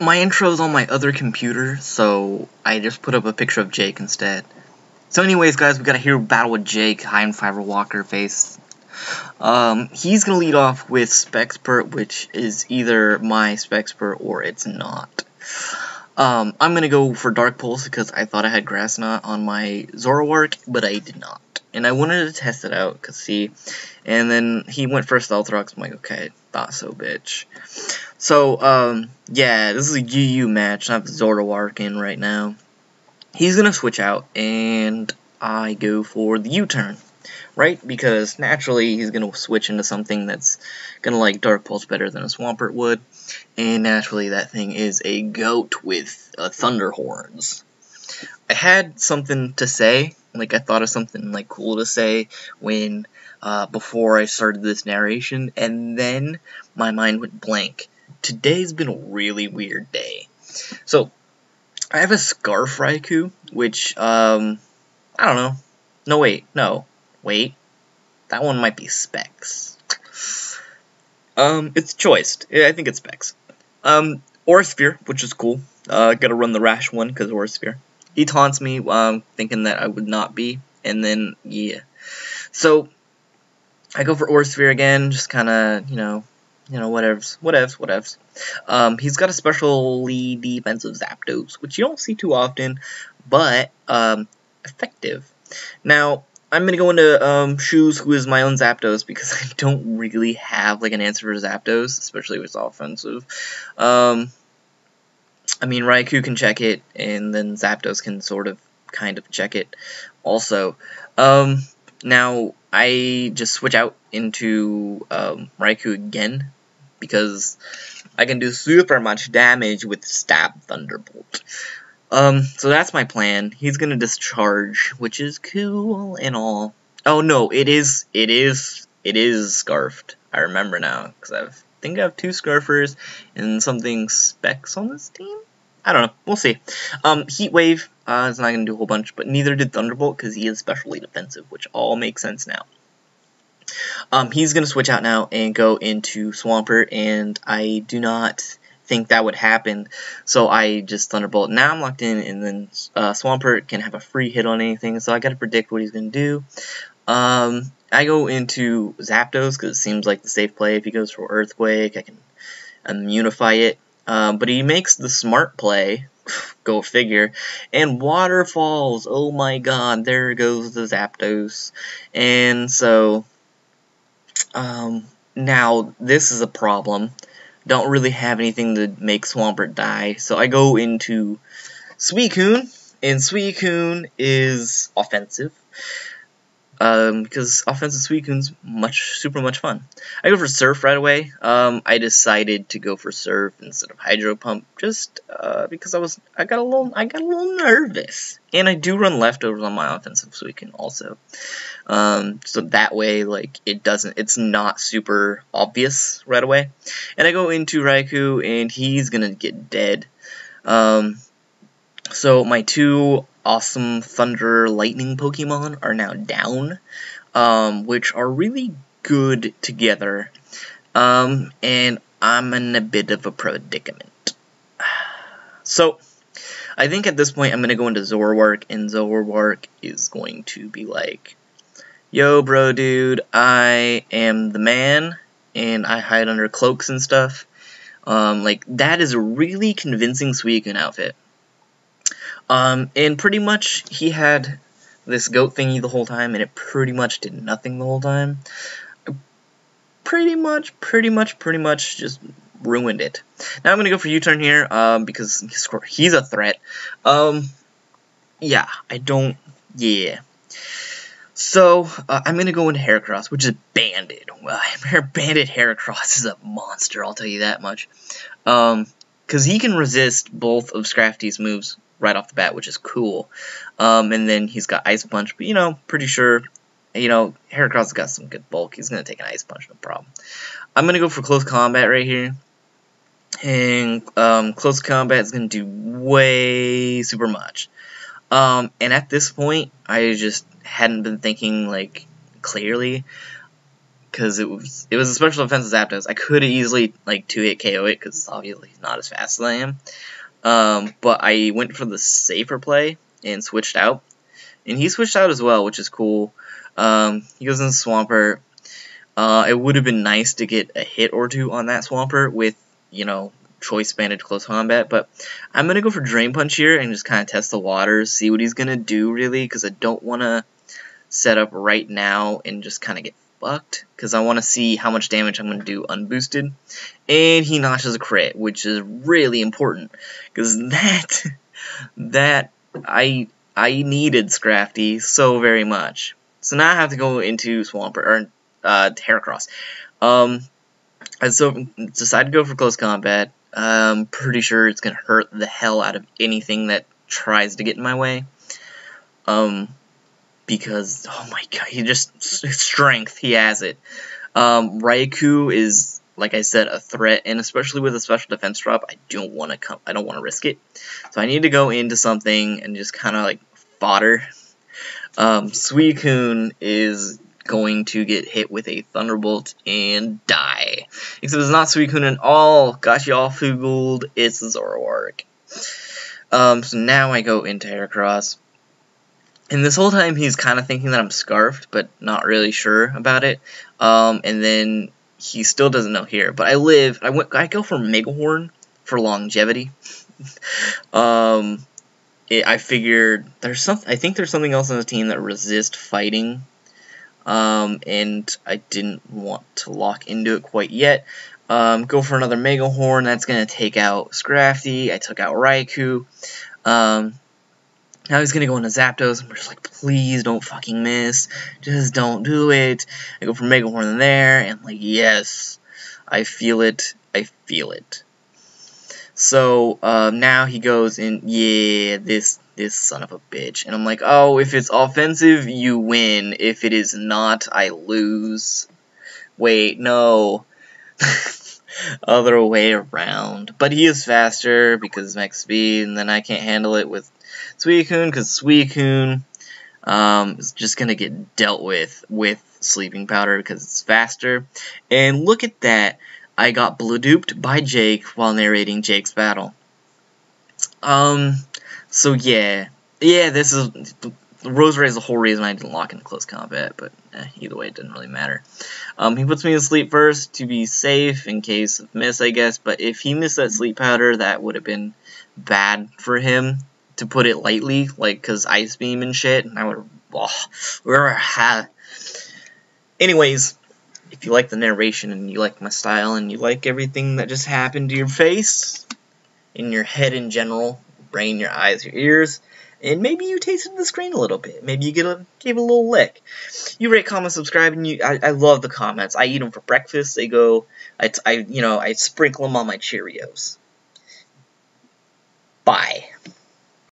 my intro's on my other computer, so I just put up a picture of Jake instead. So anyways, guys, we got a hero battle with Jake, HighInFiber Walker face. He's gonna lead off with Spexpert, which is either my Spexpert or it's not. I'm gonna go for Dark Pulse because I thought I had Grass Knot on my Zoroark, but I did not. And I wanted to test it out, cause see, and then he went for Stealth Rocks. I'm like, okay, thought so, bitch. So, yeah, this is a UU match. I have Zoroark in right now. He's gonna switch out, and I go for the U-turn, right? Because naturally he's gonna switch into something that's gonna like Dark Pulse better than a Swampert would, and naturally that thing is a goat with Thunder Horns. I had something to say, like I thought of something like cool to say when before I started this narration, and then my mind went blank. Today's been a really weird day. So I have a Scarf Raikou, which I don't know. No, wait. That one might be Specs. It's choiced. I think it's Specs. Aura Sphere, which is cool. Gotta run the rash one because Aura Sphere. He taunts me, thinking that I would not be, and then yeah. So I go for Aura Sphere again, just kind of whatevs. He's got a specially defensive Zapdos, which you don't see too often, but effective. Now I'm gonna go into Shoes, who is my own Zapdos, because I don't really have like an answer for Zapdos, especially if it's offensive. I mean, Raikou can check it, and then Zapdos can kind of check it also. Now I just switch out into Raikou again, because I can do super much damage with Stab Thunderbolt. So that's my plan. He's gonna discharge, which is cool and all. Oh no, it is Scarfed. I remember now, because I think I have 2 Scarfers and something Specs on this team? I don't know, we'll see. Heat Wave is not gonna do a whole bunch, but neither did Thunderbolt, because he is specially defensive, which all makes sense now. He's gonna switch out now and go into Swampert, and I do not think that would happen, so I just Thunderbolt. Now I'm locked in, and then Swampert can have a free hit on anything, so I gotta predict what he's gonna do. I go into Zapdos because it seems like the safe play. If he goes for Earthquake, I can immunify it, but he makes the smart play, go figure, and Waterfalls. Oh my god, there goes the Zapdos. And so now this is a problem. Don't really have anything to make Swampert die, so I go into Suicune, and Suicune is offensive, because offensive Suicune's super much fun. I go for Surf right away. I decided to go for Surf instead of Hydro Pump, just because I got a little nervous, and I do run leftovers on my offensive Suicune also. So that way, like, it's not super obvious right away. And I go into Raikou, and he's gonna get dead. So my 2 awesome Thunder Lightning Pokemon are now down, which are really good together. And I'm in a bit of a predicament. So I think at this point I'm gonna go into Zoroark, and Zoroark is going to be like, yo, bro, dude, I am the man, and I hide under cloaks and stuff. Like, that is a really convincing Suicune outfit. And pretty much, he had this goat thingy the whole time, and it pretty much did nothing the whole time. Pretty much just ruined it. Now I'm gonna go for U-turn here, because he's a threat. Yeah. So, I'm going to go into Heracross, which is Banded. Well, Banded Heracross is a monster, I'll tell you that much. Because he can resist both of Scrafty's moves right off the bat, which is cool. And then he's got Ice Punch, but, pretty sure, Heracross has got some good bulk. He's going to take an Ice Punch, no problem. I'm going to go for Close Combat right here. And Close Combat is going to do way super much. And at this point, I just hadn't been thinking, like, clearly, because it was a special defense Zapdos. I could have easily like 2-hit KO it because it's obviously not as fast as I am. But I went for the safer play and switched out, and he switched out as well, which is cool. He goes in Swampert. It would have been nice to get a hit or two on that Swampert with, you know, choice banded close combat, but I'm gonna go for Drain Punch here and just kind of test the waters, see what he's gonna do really, because I don't want to set up right now and just kind of get fucked, because I want to see how much damage I'm gonna do unboosted. And he notches a crit, which is really important, because that I needed Scrafty so very much. So now I have to go into Swampert or Heracross. I decided to go for close combat. I'm pretty sure it's gonna hurt the hell out of anything that tries to get in my way. Because, oh my god, he just, strength, he has it. Raikou is, like I said, a threat, and especially with a special defense drop, I don't want to risk it. So I need to go into something and just kind of like fodder. Suicune is going to get hit with a Thunderbolt and die. Except it's not Suicune at all. Got you all foogled. It's Zoroark. So now I go into Heracross. And this whole time he's kind of thinking that I'm Scarfed, but not really sure about it. And then he still doesn't know here. But I go for Mega Horn for longevity. I figured I think there's something else on the team that resists fighting. And I didn't want to lock into it quite yet. Go for another Mega Horn. That's going to take out Scrafty. I took out Raikou. Now he's going to go into Zapdos. And we're just like, please don't fucking miss. Just don't do it. I go for Mega Horn in there. And like, yes. I feel it. I feel it. So, now he goes in, yeah, this son of a bitch. And I'm like, oh, if it's offensive, you win. If it is not, I lose. Wait, no. Other way around. But he is faster because max speed, and then I can't handle it with Suicune, because Suicune is just going to get dealt with Sleeping Powder because it's faster. And look at that. I got blue duped by Jake while narrating Jake's battle. So yeah, this is Roserade is the whole reason I didn't lock into close combat, but either way, it didn't really matter. He puts me to sleep first to be safe in case of miss, I guess. But if he missed that sleep powder, that would have been bad for him, to put it lightly. Like, cause Ice Beam and shit, and I would have. Anyways. If you like the narration, and you like my style, and you like everything that just happened to your face, in your head in general, your brain, your eyes, your ears, and maybe you tasted the screen a little bit, maybe you gave it a little lick. You rate, comment, subscribe, and I love the comments. I eat them for breakfast. They go, I sprinkle them on my Cheerios. Bye.